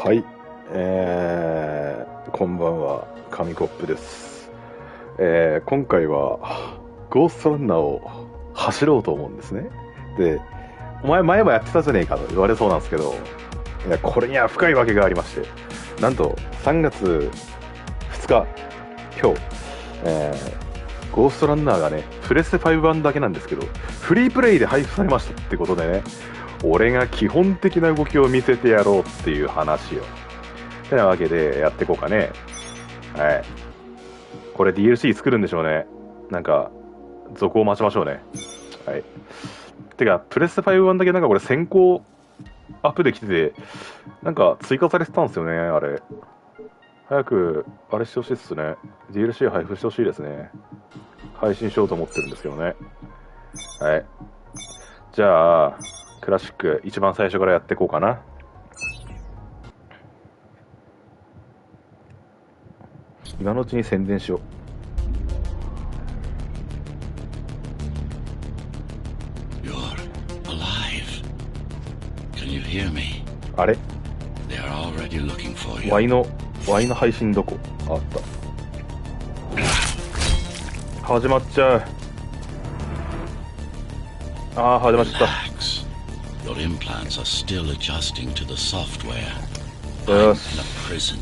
はい、こんばんは、紙コップです。今回はゴーストランナーを走ろうと思うんですね。で、お前前もやってたじゃねえかと言われそうなんですけど、いや、これには深いわけがありまして、なんと3月2日、今日、ゴーストランナーがね、プレステ5版だけなんですけど、フリープレイで配布されましたってことでね、俺が基本的な動きを見せてやろうっていう話を。てなわけでやっていこうかね。はい。これ DLC 作るんでしょうね。なんか、続を待ちましょうね。はい。てか、プレステ5版だけなんかこれ先行アップできてて、なんか追加されてたんですよね、あれ。早く、あれしてほしいっすね。DLC 配布してほしいですね。配信しようと思ってるんですけどね。はい。じゃあ、クラシック一番最初からやっていこうかな。今のうちに宣伝しよう。You're alive. Can you hear me? あれ They are already looking for you. ワイの配信どこあった。始まっちゃう。ああ、始まっちゃった。Relax. Your implants are still adjusting to the software. よ I'm し。 in a prison.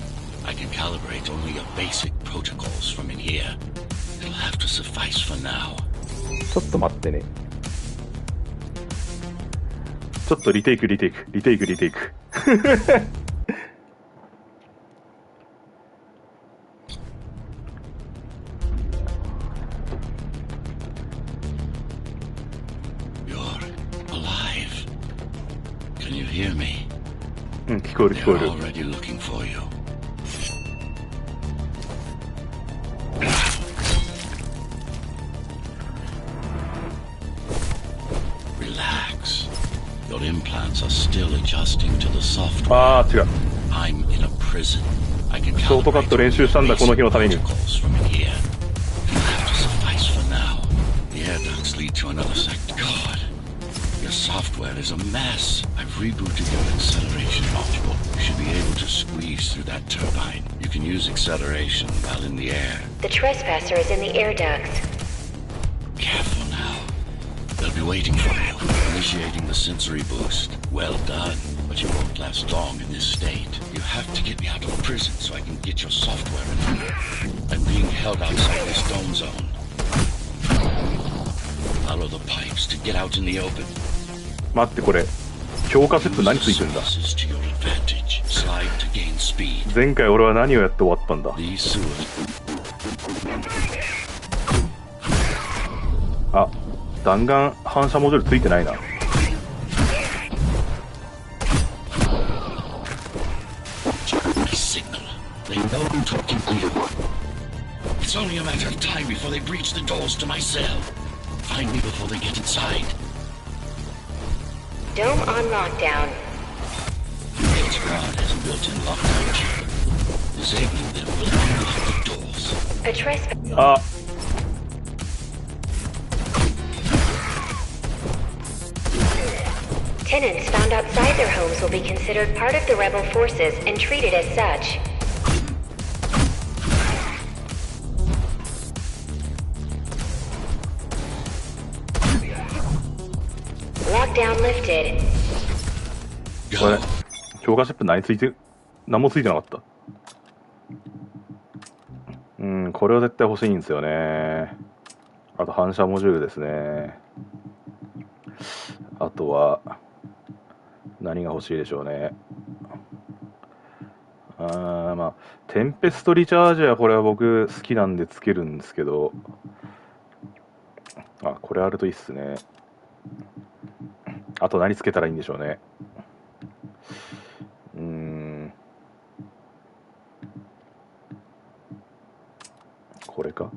I can calibrate only your basic protocols from in here. It'll have to suffice for now. ちょっと待ってね。ちょっとリテイク。You're alive. Can you hear me? うん、聞こえる。 They're already looking for you. Relax. Your implants are still adjusting to the software. ああ、違う。 I'm in a prison. I can ショートカット練習したんだ、この日のために。 protocols from in here. It'll have to suffice for now. The air ducts lead to another sector. God, your software is a mess. I've rebooted your acceleration module. You should be able to squeeze through that turbine. You can use acceleration while in the air. The trespasser is in the air ducts. Careful now. They'll be waiting for you. Initiating the sensory boost. Well done, but you won't last long in this state. You have to get me out of prison so I can get your software in here. I'm being held outside this dome zone. Follow the pipes to get out in the open. 待って、これ強化セット何ついてんだ。 This is to your advantage. Slide to gain speed. 前回俺は何をやって終わったんだ。 These sewers. あ、弾丸反射モデルついてないな。 My signal. They know I'm talking to you. It's only a matter of time before they breach the doors to my cell. Find me before they get inside. Dome on lockdown. The squad has a built-in lockdown chip. Disabling them will unlock the doors. A trespass. あ、 Tenants found outside their homes will be considered part of the rebel forces and treated as such. Lockdown lifted. これ強化シップ何もついてなかった。これは絶対欲しいんですよね。あと反射モジュールですね。あとは何が欲しいでしょうね。まあテンペストリチャージはこれは僕好きなんでつけるんですけど、あ、これあるといいっすね。あと何つけたらいいんでしょうね。これか。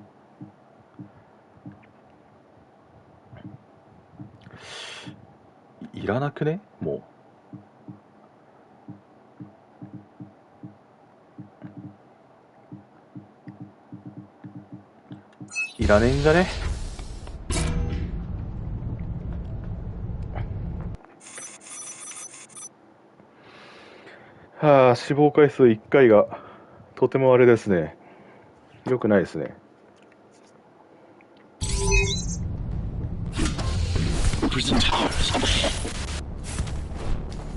いらなくね？もういらねえんじゃね？ははあ、死亡回数1回がとてもあれですね。良くないですね。Prison towers.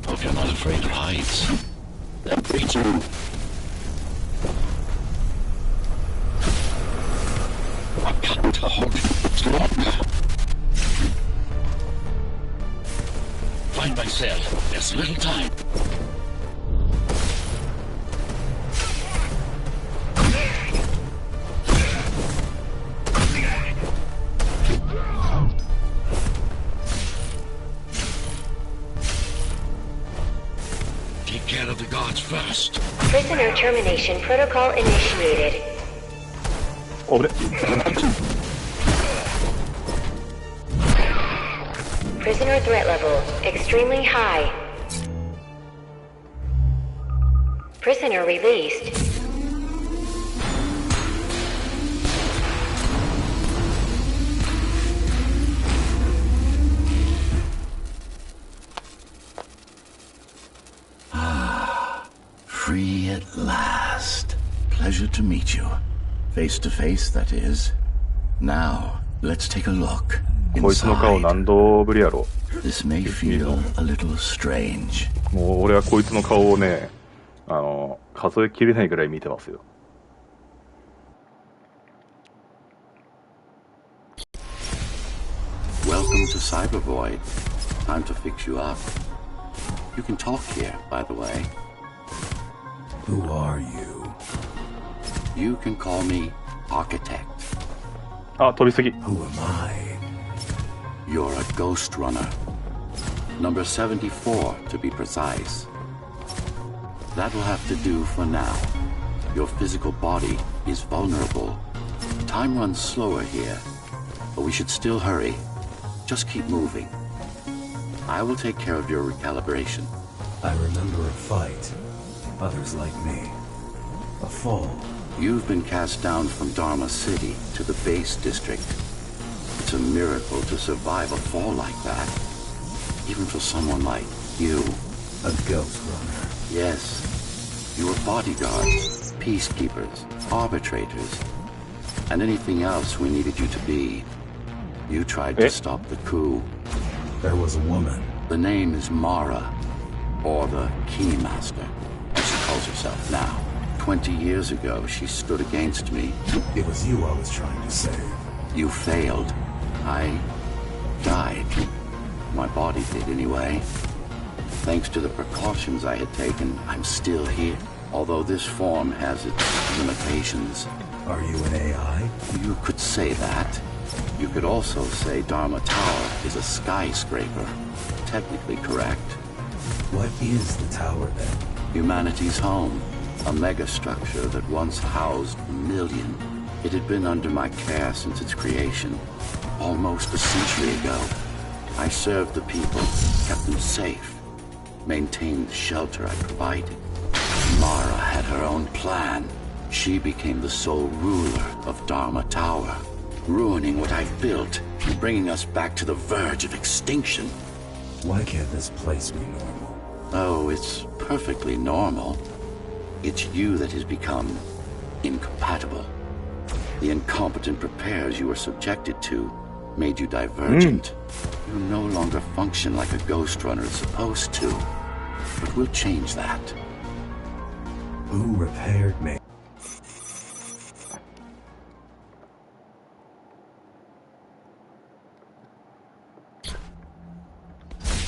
Hope you're not afraid of heights. That creature. I've got to hold it longer. Find my cell. There's little time. Take care of the guards first. Prisoner termination protocol initiated. Prisoner threat level extremely high. Prisoner released. Free at last. Pleasure to meet you. Face to face, that is. Now, let's take a look. こいつの顔何度ぶりやろ。 This may feel a little strange. もう俺はこいつの顔をね、数えきれないぐらい見てますよ。Welcome to Cyber Void. Time to fix you up. You can talk here, by the way. Who are you? You can call me Architect. あ、飛びすぎ。 Who am I? You're a Ghostrunner. Number 74, to be precise. That'll have to do for now. Your physical body is vulnerable. Time runs slower here, but we should still hurry. Just keep moving. I will take care of your recalibration. I remember a fight. Others like me. A fall. You've been cast down from Dharma City to the base district. It's a miracle to survive a fall like that. Even for someone like you. A Ghostrunner. Yes. You were bodyguards, peacekeepers, arbitrators, and anything else we needed you to be. You tried to stop the coup. There was a woman. The name is Mara, or the Keymaster, as she calls herself now. 20 years ago, she stood against me. It was you I was trying to save. You failed. I died. My body did anyway. Thanks to the precautions I had taken, I'm still here. Although this form has its limitations. Are you an AI? You could say that. You could also say Dharma Tower is a skyscraper. Technically correct. What is the tower then? Humanity's home. A megastructure that once housed a million. It had been under my care since its creation. Almost a century ago. I served the people, kept them safe, maintained the shelter I provided. Mara had her own plan. She became the sole ruler of Dharma Tower, ruining what I've built, bringing us back to the verge of extinction. Why can't this place be normal? Oh, it's perfectly normal. It's you that has become incompatible. The incompetent repairs you were subjected to made you divergent. You no longer function like a Ghostrunner is supposed to. But we'll change that. Who repaired me?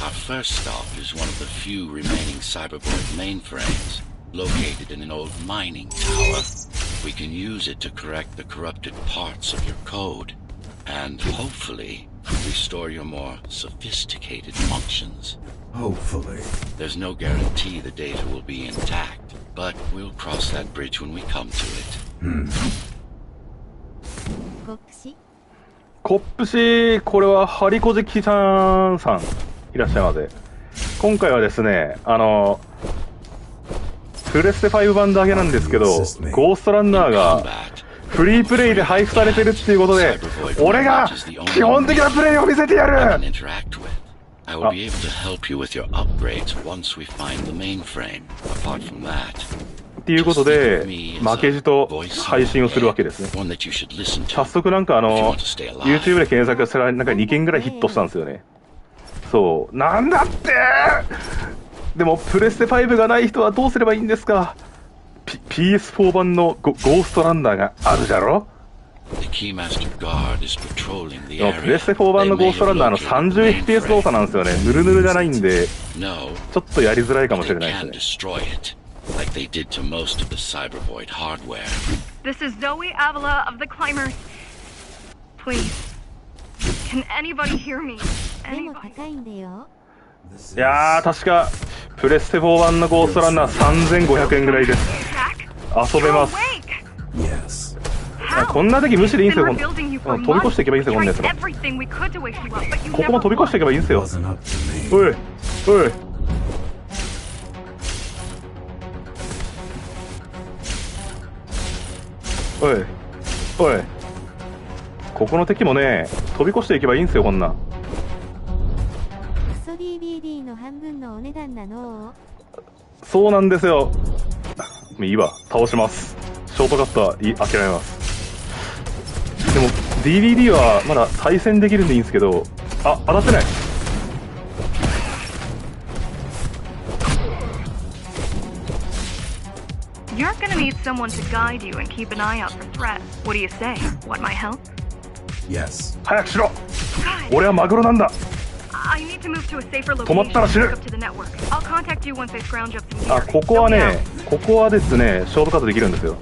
Our first stop is one of the few remaining cyberport mainframes, located in an old mining tower. We can use it to correct the corrupted parts of your code, and hopefully restore your more sophisticated functions. Hopefully. There's no guarantee the data will be intact, but we'll cross that bridge when we come to it. コップ氏、これはハリコジキさんいらっしゃいませ。今回はですね、プレステ5版だけなんですけど、ゴーストランナーがフリープレイで配布されてるっていうことで、俺が基本的なプレイを見せてやる。I will be able to help you with your upgrades once we find the mainframe. Apart from that. っていうことで、負けじと配信をするわけですね。早速なんかYouTube で検索したらなんか2件ぐらいヒットしたんですよね。そう。なんだってでも、プレステ5がない人はどうすればいいんですか？ PS4 版のゴーストランナーがあるじゃろ？でもプレステ4版のゴーストランナーの30fps 動作なんですよね。ヌルヌルじゃないんで、ちょっとやりづらいかもしれないですね。Like they did to most of the Cybervoid hardware. This is Zoe Avila of the Climbers. Please, can anybody hear me? いやー、確かプレステ4版のゴーストランナー3500円ぐらいです。遊べます。こんな時無視でいいんですよ。飛び越していけばいいんですよ、こんなやつも。ここも飛び越していけばいいんですよ。おいおい、おいおい、ここの敵もね、飛び越していけばいいんですよ、こんな。クソ DVD の半分のお値段なの？そうなんですよ。いいわ、倒します。ショートカットは諦めます。でも DVD はまだ対戦できるんでいいんですけど、あ、当たってない。You're gonna need someone to guide you and keep an eye out for threats. What do you say? Want my help? Yes. 早くしろ。俺はマグロなんだ。止まったら死ぬ。あ、ここはね、ここはですね、ショートカットできるんですよ。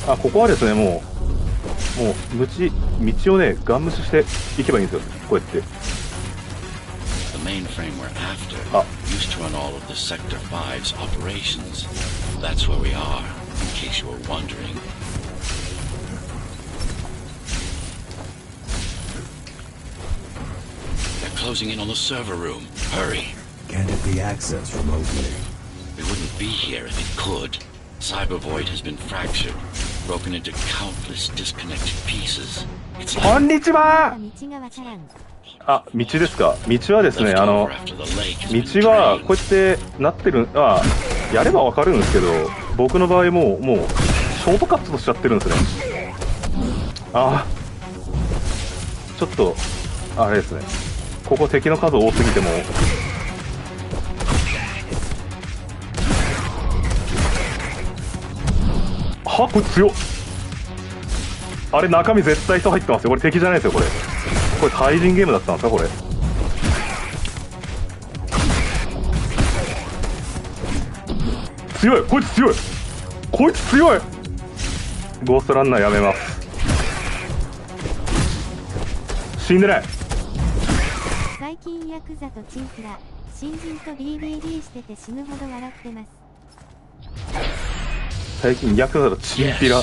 あ、ここはですね、もう道をね、ガン無視していけばいいんですよ。こうやって。あ、used to run all of the Sector 5's operations. That's where we are, in case you were wondering. They're closing in on the server room. Hurry. Can't it be accessed remotely? We wouldn't be here if it could. Cybervoid has been fractured, broken into countless disconnected pieces. It's like... こんにちは。あ、道ですか。道はですね、道はこうやってなってる、あ、やればわかるんですけど、僕の場合もうショートカットしちゃってるんですね。あ、ちょっとあれですね。ここ敵の数多すぎても。は、これ強っ。あれ中身絶対人入ってますよ。これ敵じゃないですよ、これ。これ対人ゲームだったんですか、これ。強い、こいつ強い、こいつ強い。ゴーストランナーやめます。死んでない。最近ヤクザとチンフラ、新人と DVD してて死ぬほど笑ってます。最近ヤクザとチンピラ、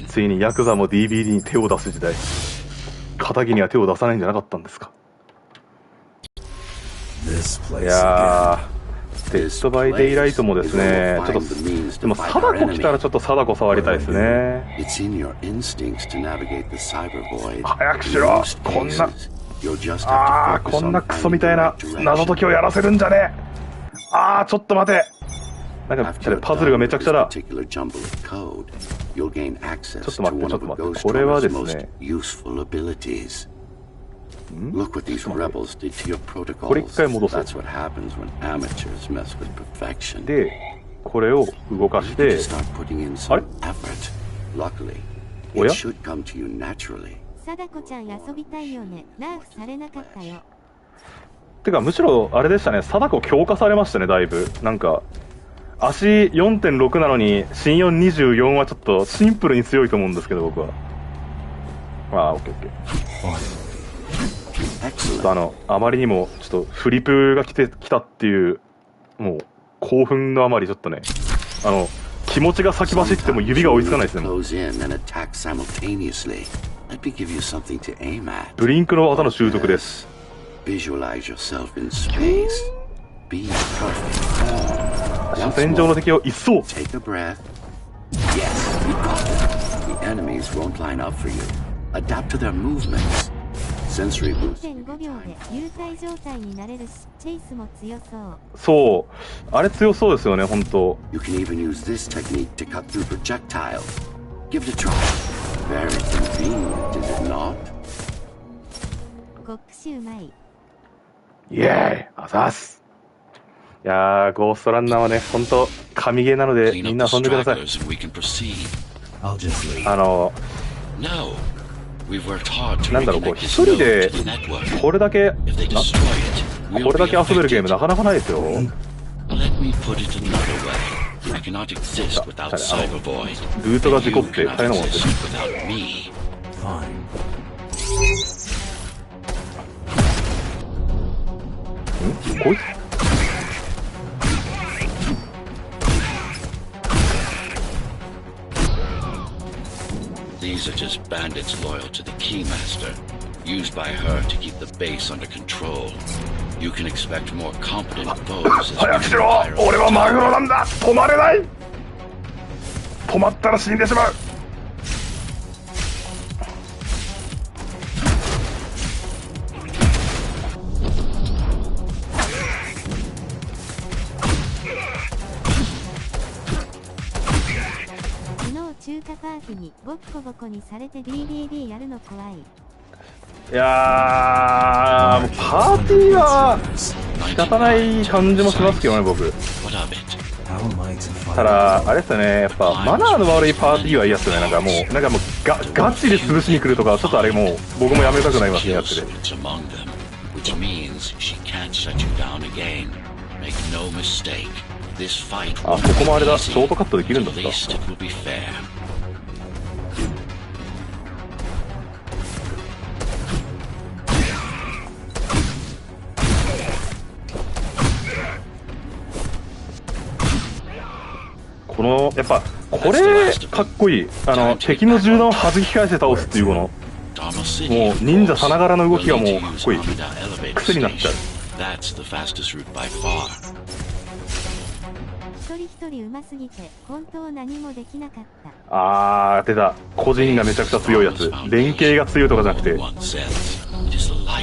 ついにヤクザも DVD に手を出す時代。仇には手を出さないんじゃなかったんですか。いやー、デッドバイデイライトもですね、ちょっとでも貞子来たらちょっと貞子触りたいですね。早くしろ。こんな、あー、こんなクソみたいな謎解きをやらせるんじゃねえ。あー、ちょっと待て。なんかパズルがめちゃくちゃだ。ちょっと待って、ちょっと待って、これはですね、これ一回戻そう。で、これを動かして、あれ？おや？貞子ちゃん遊びたいよね。ナーフされなかったよ。てかむしろあれでしたね、貞子強化されましたね、だいぶ。なんか足 4.6 なのに新4 24はちょっとシンプルに強いと思うんですけど、僕は。ああ、オッケーオッケー。ちょっとあまりにもちょっとフリプが来たっていう、もう興奮のあまりちょっとね、気持ちが先走っても指が追いつかないですね。ブリンクの技の習得です。Visualize yourself in space. Be in perfect form. 主戦場の敵を一掃。 Take a breath. Yes, you got it. The enemies won't line up for you. Adapt to their movements. Sensory boost. 1.5 秒で幽体状態になれるし、チェイスも強そう。そう、あれ強そうですよね、本当。You can even use this technique to cut through projectiles. Give it a try. Very convenient, is it not? コックシうまい。イエーイ、あざーす。いやー、ゴーストランナーはね、本当神ゲーなのでみんな遊んでください。なんだろう、こう一人でこれだけ遊べるゲームなかなかないですよ。ルートが事故って大変なもんです。こいつThese are just bandits loyal to the Keymaster, used by her to keep the base under control. You can expect more competent foes. 早くしろ！俺はマグロなんだ！止まれない！止まったら死んでしまう！中華パーティーにボッコボコにされて DDD やるの怖い。いやー、パーティーは仕方ない感じもしますけどね、僕。ただ、あれですよね、やっぱマナーの悪いパーティーはいいやつよね。なんかもうガチで潰しに来るとか、ちょっとあれもう僕もやめたくなりますね、やってて。あ、ここもあれだ、ショートカットできるんだった。このやっぱこれかっこいい。敵の銃弾を弾き返して倒すっていうこのもう忍者さながらの動きがもうかっこいい。癖になっちゃう。一人一人うますぎて本当何もできなかった。あー、出た。個人がめちゃくちゃ強いやつ。連携が強いとかじゃなくて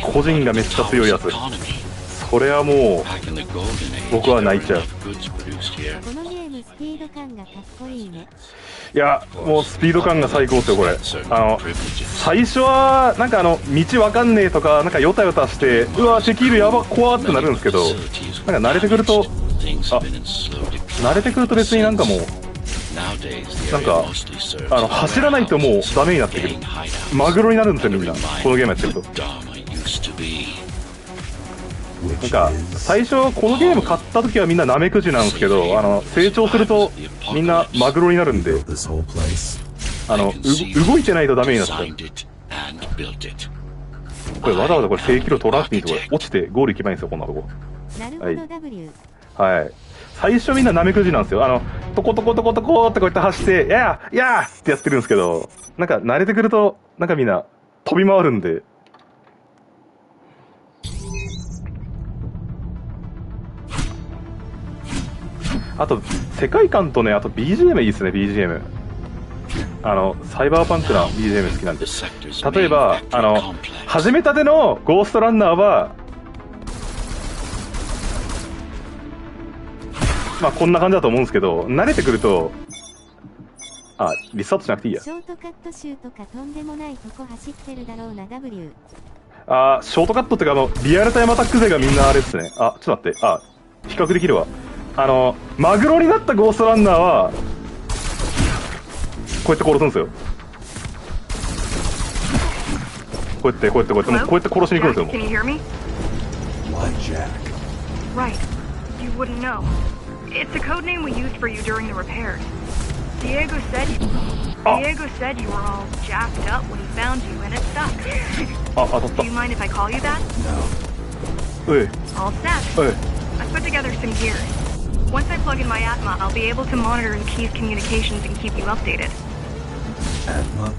個人がめっちゃ強いやつ。これはもう僕は泣いちゃう。このゲームスピード感がかっこいいね。いや、もうスピード感が最高ですよこれ。最初はなんか道わかんねえとかなんかヨタヨタしてうわ敵いるやば怖ってなるんですけど、なんか慣れてくると別になんかもうなんか走らないともうダメになってくる。マグロになるんですよみんなこのゲームやってると。なんか最初このゲーム買った時はみんなナメクジなんですけど、成長するとみんなマグロになるんで、動いてないとダメになっちゃう。これわざわざこれ正規路取らなくていいところ落ちてゴール行けばいいんですよこんなとこ。なるほど W。はい。最初みんなナメクジなんですよ。トコトコトコトコってこうやって走ってやーってやってるんですけど、なんか慣れてくるとなんかみんな飛び回るんで。あと世界観とね、あと BGM いいですね。 BGM サイバーパンクな BGM 好きなんで。例えば始めたてのゴーストランナーはまあこんな感じだと思うんですけど、慣れてくるとリスタートしなくていいや。ショートカット集とかとんでもないとこ走ってるだろうな W。ショートカットってかリアルタイムアタック勢がみんなあれですね。ちょっと待って、比較できるわ。マグロになったゴーストランナーはこうやって殺すんですよ。こうやって殺しに行くんですよ。もう Can you hear me? Why, Jack? Right. You wouldn't know. It's a code name we used for you during the repairs. Diego said you were all jacked up when he found you, and it sucks. Do you mind if I call you that? No. All set. I put together some gear. Once I plug in my Atma, I'll be able to monitor the key's communications and keep you updated. Atma?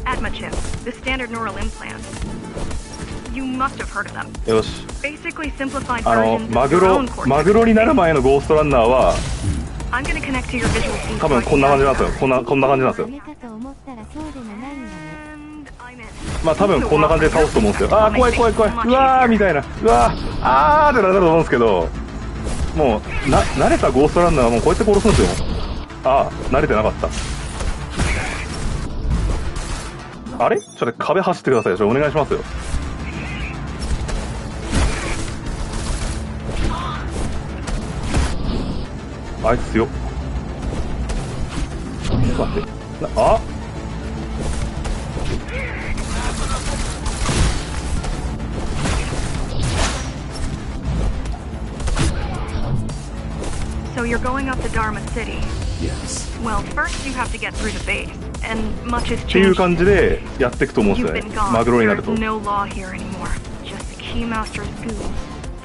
Atma chip, the standard neural implant. You must have heard of them. よし。 Basically simplified versions マ of グ your ロ own course. マグロになる前のゴーストランナーは I'm gonna connect to your visual feed. 多分こんな感じなんですよ。こんな感じなんですよ。ダメかと思ったらそうでもないんだね。 And I'm in. まあ多分こんな感じで倒すと思うんですよ。あー怖い怖い怖い。うわーみたいな。うわーあーってなると思うんですけど、もう慣れたゴーストランナーはもうこうやって殺すんですよ。あー慣れてなかった。あれちょっと壁走ってください。お願いしますよ。あいつ強っ。ちょっと待って。あSo you're going up to Dharma City. Yes. Well, first you have to get through the base, and much has っていう changed. 感じでやっていくと思うんです You've よね。 been マ gone. グロになる There's と。 no law here anymore. Just the Keymaster's goons,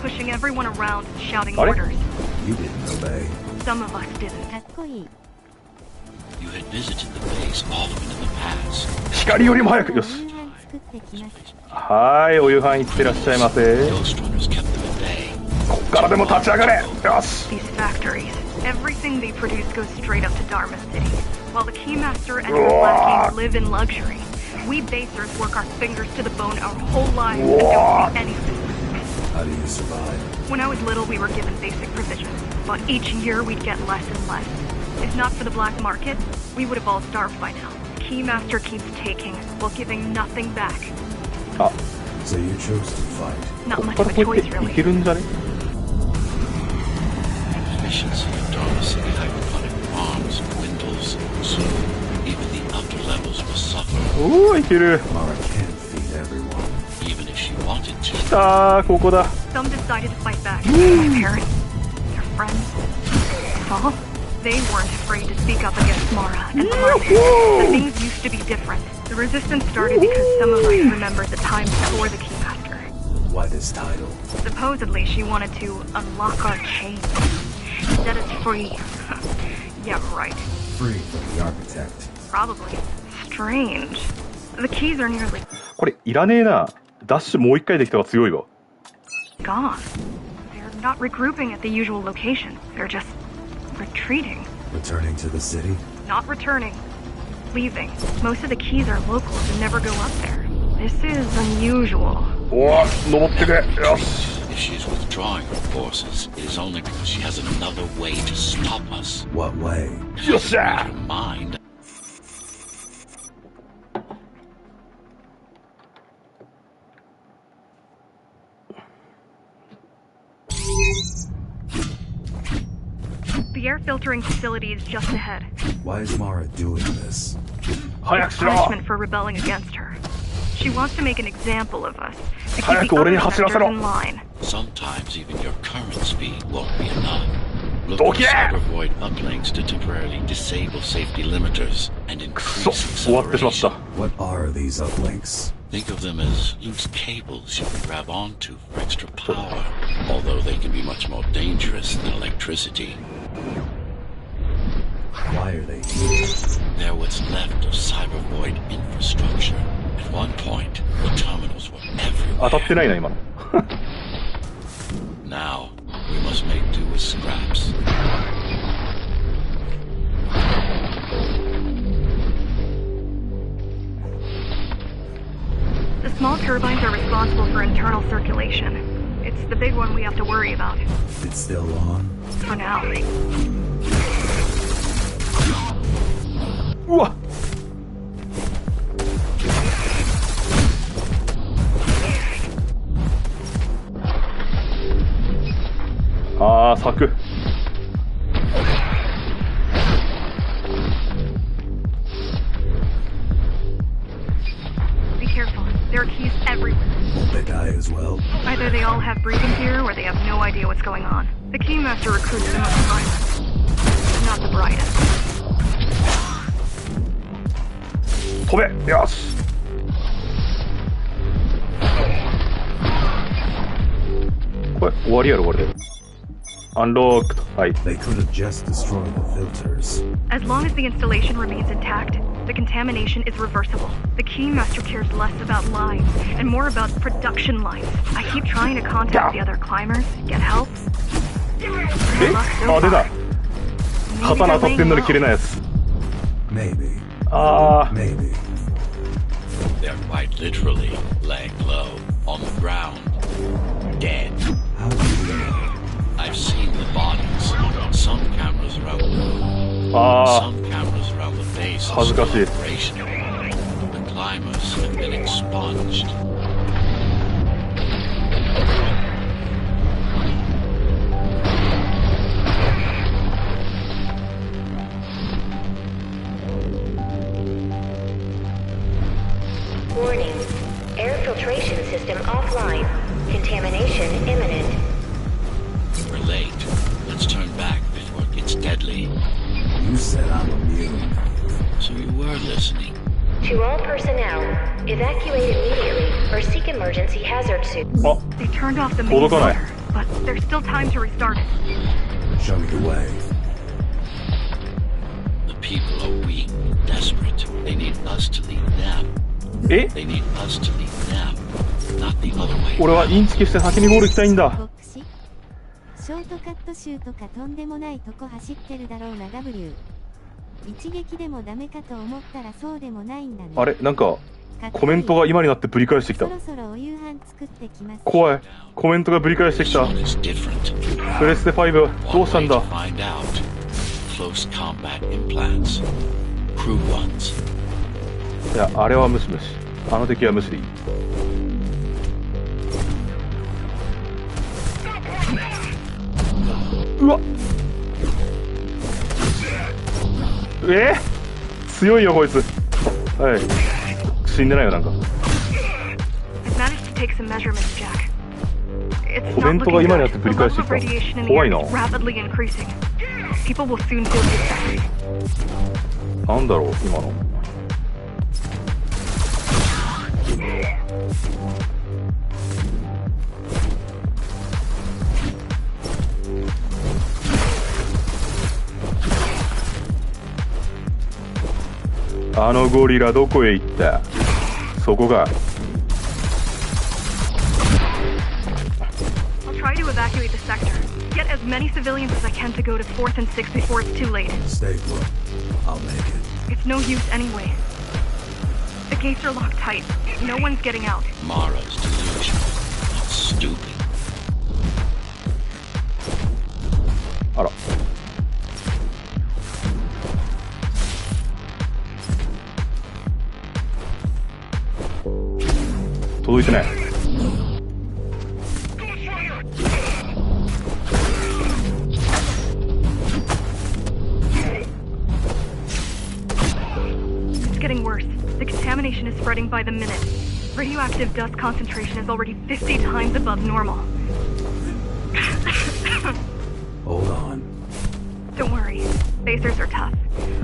pushing everyone around and shouting Are they? orders. You didn't obey. Some of us didn't. かっこいい。 You had visited the base often in the past. 光よりも早く。よし。夕飯作ってきます。はーい、お夕飯いってらっしゃいませ。 Ghostrunners kept them at bay. こっからでも立ち上がれ。よし。 These factories, everything they produce goes straight up to Dharma City. While the Keymaster and his lackeys live in luxury, we basers work our fingers to the bone our whole lives and don't see anything. How do you survive? When I was little, we were given basic provisions, but each year we'd get less and less. If not for the black market, we would have all starved by now. Keymaster keeps taking, while giving nothing back. あ、 So you chose to fight. Not こっ much か of ら a こうやっ choice, てい really. けるんじゃね。 Efficiency of Dharma City hydroponic farms dwindles. Soon, even the upper levels will suffer. おーいける。 Mara can't feed everyone. Even if she wanted to. 来たー、ここだ。 Some decided to fight back. My parents, their friends, all, they weren't afraid to speak up against Mara and the market. But things used to be different. The resistance started because some of us remembered the times before the Keymaster. Why this title? Supposedly, she wanted to unlock our chains, set us free. Yeah, right. Free from the architect. Probably. Strange. The keys are nearly これいらねえな。ダッシュもう一回できた方が強いわ。 gone. They're not regrouping at the usual location. They're just retreating. Returning to the city? Not returning. Leaving. Most of the keys are locals and never go up there. This is unusual. おー、登ってくれ。よし。 If she's withdrawing her forces, it is only because she has another way to stop us. What way? よっしゃ Her mind. The air filtering facility is just ahead. Why is Mara doing this? 早くしろ。 Punishment for rebelling against her. She wants to make an example of us to keep 早 the く俺に other 走らせろ。 sectors in line. Sometimes even your current speed won't be enough. Look Don't at care. cyber void uplinks to temporarily disable safety limiters and くそ、 increase 終わってしまった。 acceleration. What are these uplinks? Think of them as loose cables you can grab onto for extra power, although they can be much more dangerous than electricity. Why are they here? They're what's left of cyber void infrastructure. At one point, the terminals were 当たって everywhere. ないな今の。 Now, we must make do with scraps. The small turbines are responsible for internal circulation. It's the big one we have to worry about. It's still on? For now. うわ。あー、咲く。 Be careful. There are keys everywhere. Won't they die as well? Either they all have breathing gear or they have no idea what's going on. The Keymaster recruits the most violent. Not the brightest. 飛べ。よし。これ終わりやろこれで。Unlocked. はい。 They could have just destroyed the filters. As long as the installation remains intact, the contamination is reversible. The Keymaster cares less about lines and more about production lines. I keep trying to contact the other climbers, get help. あ、出た。刀当たってんのに切れないやつ。 Maybe. ああ。 Maybe. They're quite literally laying low on the ground, dead. How do you know? I've seen the bodies. Some cameras around the room. Some cameras around the base are still operational. The climbers have been expunged. Warning. Air filtration system offline. Contamination imminent. We're late. Let's turn back before it gets deadly. You said I'm immune. So you were listening. To all personnel, evacuate immediately or seek emergency hazard suit. They turned off the main motor, but there's still time to restart it. Show me the way. The people are weak, desperate. They need us to lead them. They need us to lead them, not the other way. 俺はインチキして先にゴール行きたいんだ。ショートカット集とかとんでもないとこ走ってるだろうな W。一撃でもダメかと思ったらそうでもないんだね。あれなんかコメントが今になってぶり返してきた。そろそろお夕飯作ってきます。怖い。コメントがぶり返してきた。プレステ5どうしたんだ。いやあれは無視無視。あの敵は無視でいい。うわっ。強いよこいつ。はい。死んでないよなんか。コメントが今になってぶり返してきた。怖いな。なんだろう今の。あのゴリラどこへ行った？そこが。I'll try to evacuate the sector. Get as many civilians as I can to go to 4th and 6th before it's too late. Stay put. I'll make it. It's no use anyway. The gates are locked tight. No one's getting out. Mara's delusional. It's stupid. あら。届いてない。It's getting worse. The contamination is spreading by the minute. Radioactive dust concentration is already 50 times above normal. Hold on. Don't worry. Spacers are tough.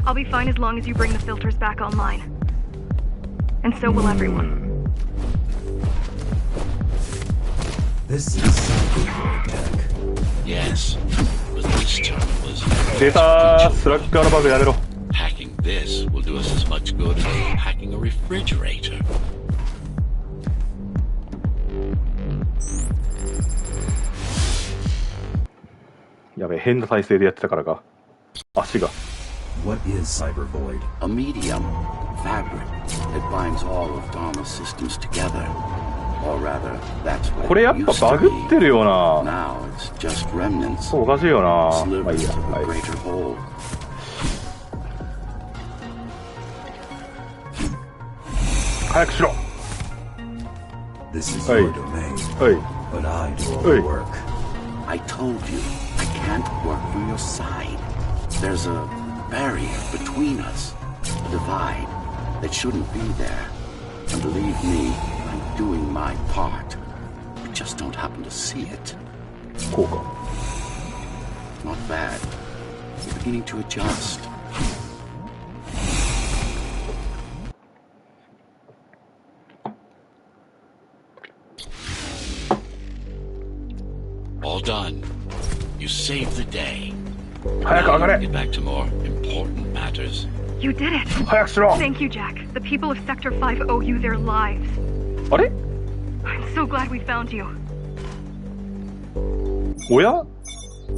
I'll be fine as long as you bring the filters back online. And so will everyone. This is cyberboy tech. Yes, but this terminal is 出たー。スラッガーのバグやめろ。 hacking this will do us as much good as hacking a refrigerator. やべえ変な体勢でやってたからか。足が。What is cybervoid? A medium, fabric, that binds all of Dharma's systems together. Or rather, that's what これやっぱバグってるよな。 Now it's just remnants. おかしいよな。まあいい Slivers や。 of は a い。 greater whole. 早くしろ。 This is Hey. your domain. はい。 But I do all Hey. the work. I told you, I can't work from your side. There's a barrier between us, a divide that shouldn't be there. And believe me, I'm doing my part. You just don't happen to see it. こうか。 Not bad. You're beginning to adjust. All done. You saved the day. 早く上が Now れ get back to more important matters. You did it! 早くしろ Thank you, Jack. The people of Sector 5 owe you their lives. あれ I'm so glad we found you. おや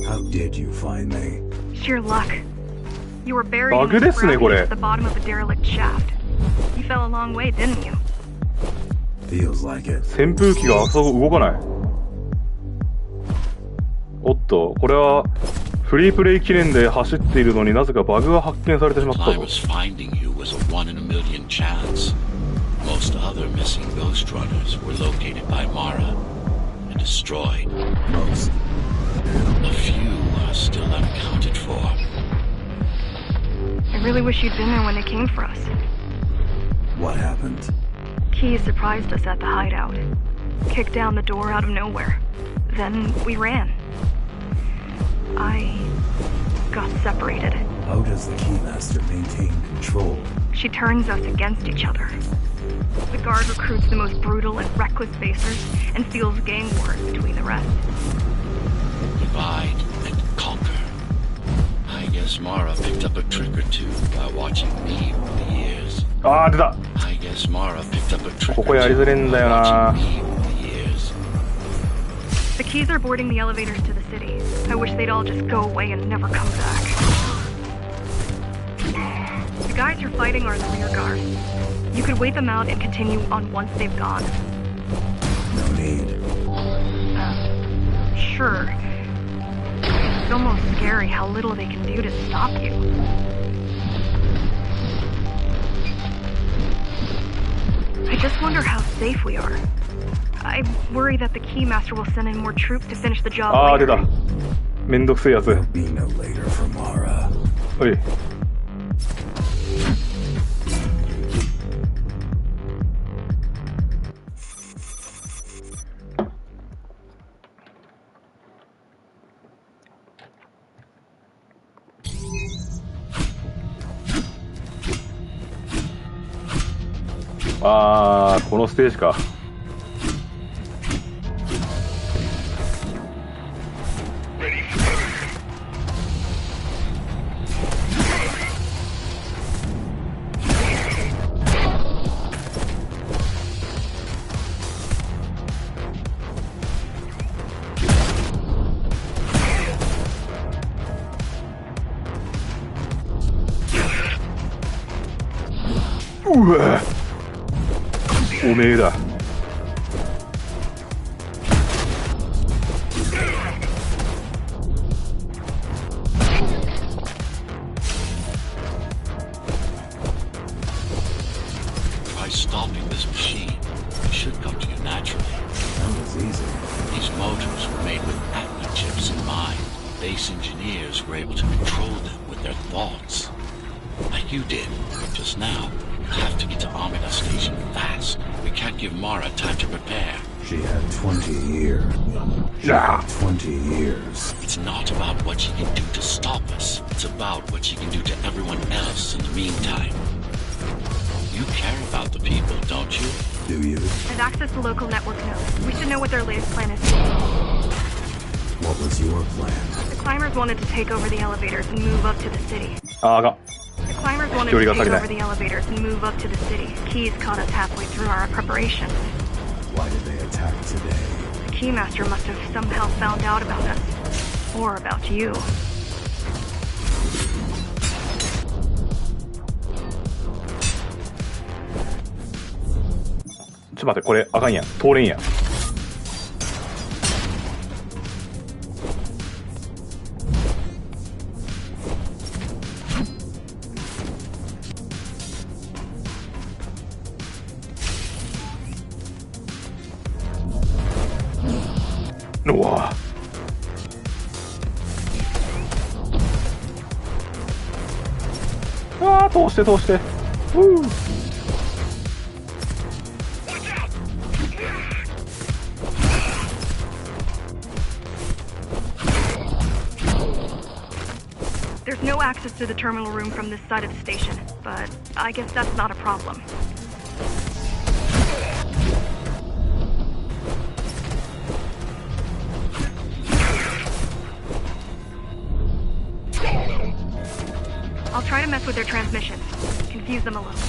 How did you find me? Sheer luck. You were buried in バグ the ですね ground これ at the bottom of a derelict shaft. You fell a long way, didn't you? Feels like it. 扇風機があそこ動かない。おっと、これはフリープレイ記念で走っているのになぜかバグが発見されてしまったぞ。 Climbers finding you was a 1 in a million chance. Most other missing Ghostrunners were located by Mara and destroyed. Most. A few are still unaccounted for. I really wish you'd been there when they came for us. What happened? Key surprised us at the hideout. Kicked down the door out of nowhere. Then we ran. I got separated. How does the Keymaster maintain control? She turns us against each other. The guard recruits the most brutal and reckless facers and fuels gang wars between the rest. Divide and conquer. I guess Mara picked up a trick or two by watching me over the years. あー出た I guess Mara picked up a trick こ or こやりづれん two だ by よな watching me over the years. The Keys are boarding the elevators to the city. I wish they'd all just go away and never come back. The guys you're fighting are the rear guard. You could wait them out and continue on once they've gone. No need. Sure. It's almost scary how little they can do to stop you. I just wonder how safe we are. I worry that the Keymaster will send in more troops to finish the job あー出 later. ためんどくせえやつ There'll be no later for Mara. おいあーこのステージかうわおめえだ Try stopping this machine. It should come to you naturally. That was easy. These motors were made with Atma chips in mind. Base engineers were able to control them with their thoughts. Like you did, just now. You have to get to Amida Station fast. We can't give Mara time to prepare. She had 20 years. She Yeah. had 20 years. It's not about what she can do to stop us. It's about what she can do to everyone else in the meantime. You care about the people, don't you? Do you? I've access to local network nodes. We should know what their latest plan is. What was your plan? The climbers wanted to take over the elevators and move up to the city. あーが The climbers wanted to take over the elevators and move up to the city. Keys caught us halfway through our preparations. Why did they attack today? The Keymaster must have somehow found out about us. Or about you. ちょっと待ってこれあかんやん通れんやんうわあー通して通してうーThere's no access to the terminal room from this side of the station, but I guess that's not a problem. with their transmissions. Confuse them a little.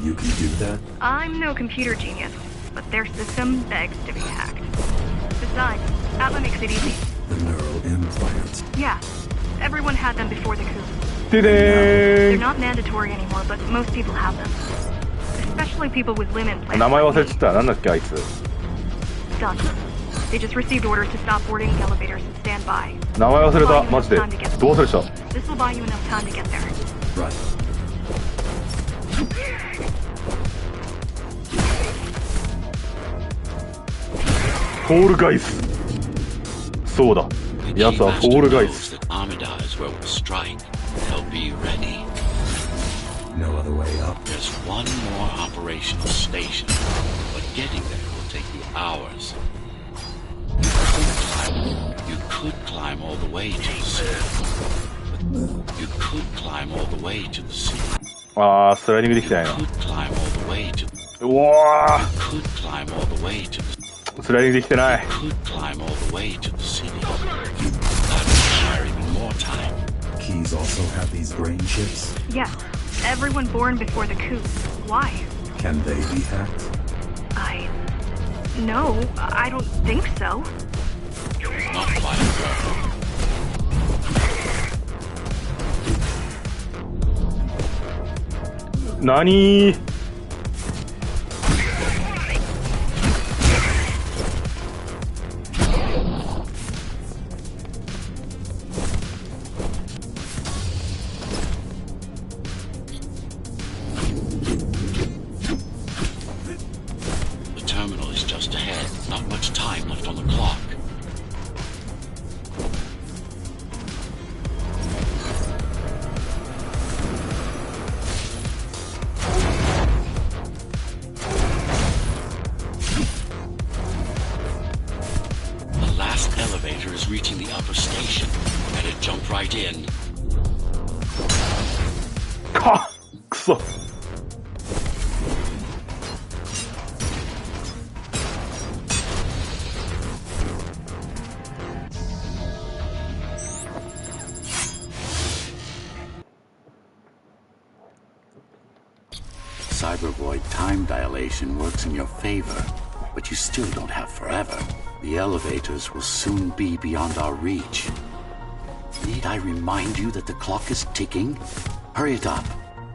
You can do that? I'm no computer genius, but their system begs to be hacked. Besides, Atla makes it easy. The neural implants. Yeah, everyone had them before the coup. They're not mandatory anymore, but most people have them. Especially people with limb implants. 名前忘れちゃった。なんだっけあいつ。Done. They just received orders to stop boarding the elevators and stand by. 名前忘れた。マジで。どう忘れした。This will buy you enough time to get there. Right. フォールガイス。そうだ。奴はフォールガイス。They'll be ready. No other way up. There's one more operational station, but getting there will take you hours. You could climb all the way to the city. You could climb all the way to the city. あー、スライディングできてないな。You could climb all the way to. うわー。 You could climb all the way to the. スライディングできてない。 You could climb all the way to the city. That would require even more time. Keys also have these brain chips? Yes. Everyone born before the coup. Why? Can they be hacked? No, I don't think so. Not quite. NANI?Cybervoid time dilation works in your favor, but you still don't have forever. The elevators will soon be beyond our reach. Need I remind you that the clock is ticking? Hurry it up.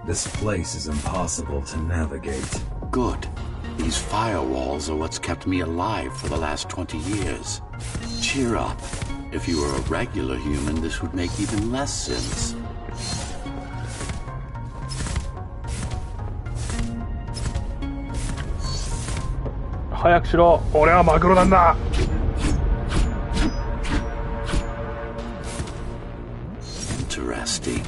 This place is impossible to navigate. Good. These firewalls are what's kept me alive for the last 20 years. Cheer up. If you were a regular human, this would make even less sense. 早くしろ。俺はマグロなんだ。Interesting.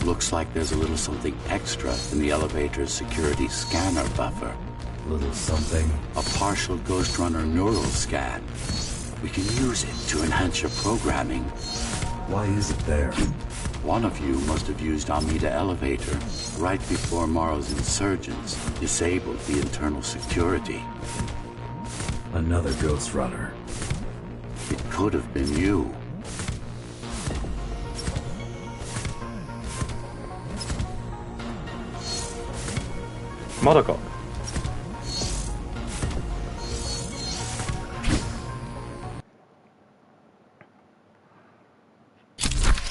Looks like there's a little something extra in the elevator's security scanner buffer. Little something? A partial Ghostrunner neural scan. We can use it to enhance your programming. Why is it there? One of you must have used Amida Elevator right before Morrow's insurgents disabled the internal security. Another Ghostrunner. It could have been you. Madaka.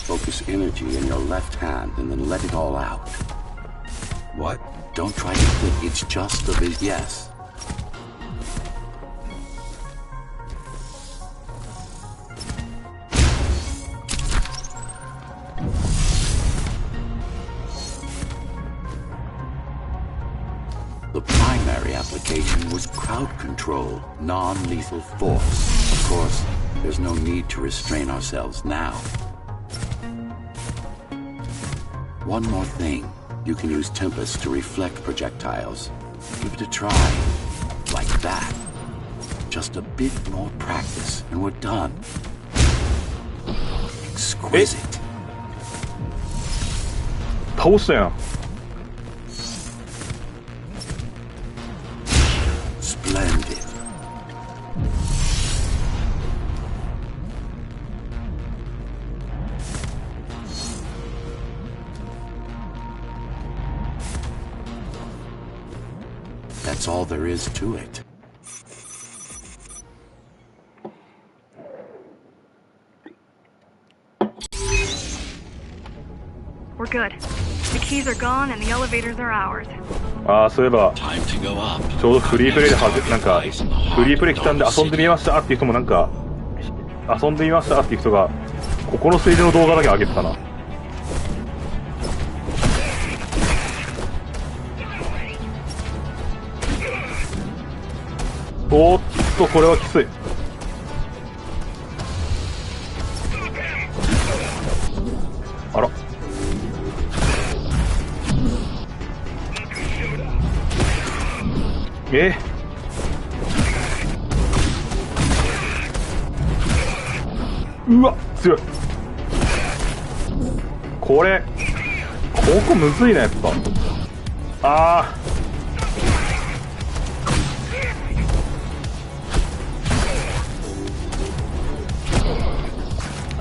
Focus energy in your left hand and then let it all out. What? Don't try to click, it's just a big yes. The primary application was crowd control, non-lethal force. Of course, there's no need to restrain ourselves now. One more thing. You can use Tempest to reflect projectiles. Give it a try. Like that. Just a bit more practice, and we're done. Exquisite. 倒したやん。Splendid. That's all there is to it. We're good. The keys are gone and the elevators are ours. ああ、そういえば Time to go up. ちょうどフリープレイでなんかフリープレイ来たんで遊んでみましたっていう人もなんか遊んでみましたっていう人がここのステージの動画だけ上げてたな。おーっとこれはきつい。あらうわ強い。ここむずいなやっぱ。ああ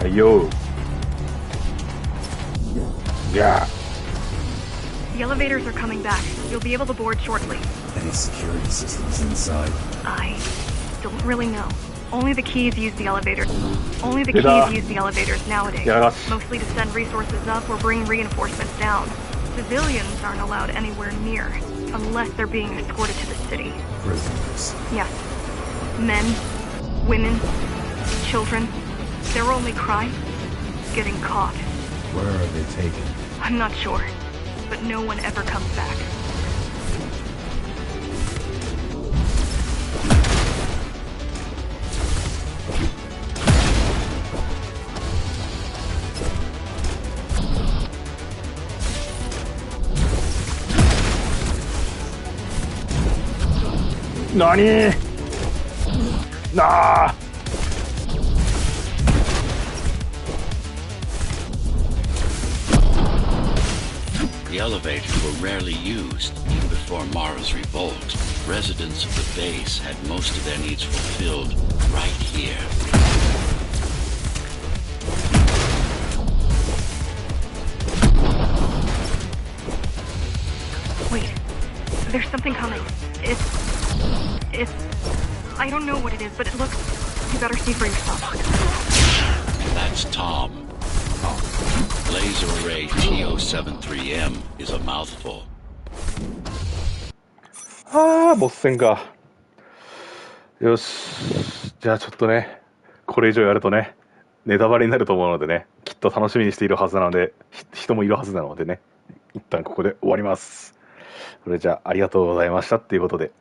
はいよいや The elevators are coming back. You'll be able to board shortly. Any security systems inside? I don't really know. Only the keys use the elevators. Only the Did, keys use the elevators nowadays. Yeah, that's- Mostly to send resources up or bring reinforcements down. Civilians aren't allowed anywhere near, unless they're being escorted to the city. Prisoners. Yes. Men, women, children. Their only crime? Getting caught. Where are they taken? I'm not sure, but no one ever comes back. NANI?なあ The elevators were rarely used, even before Mara's revolt. Residents of the base had most of their needs fulfilled right here. Wait, there's something coming. It's... I don't know what it is, but it looks... You better see for yourself. That's Tom. Laser array TO73M is a mouthful. ああボス戦か。よしじゃあちょっとねこれ以上やるとねネタバレになると思うのでねきっと楽しみにしているはずなので人もいるはずなのでね一旦ここで終わります。それじゃあありがとうございましたっていうことで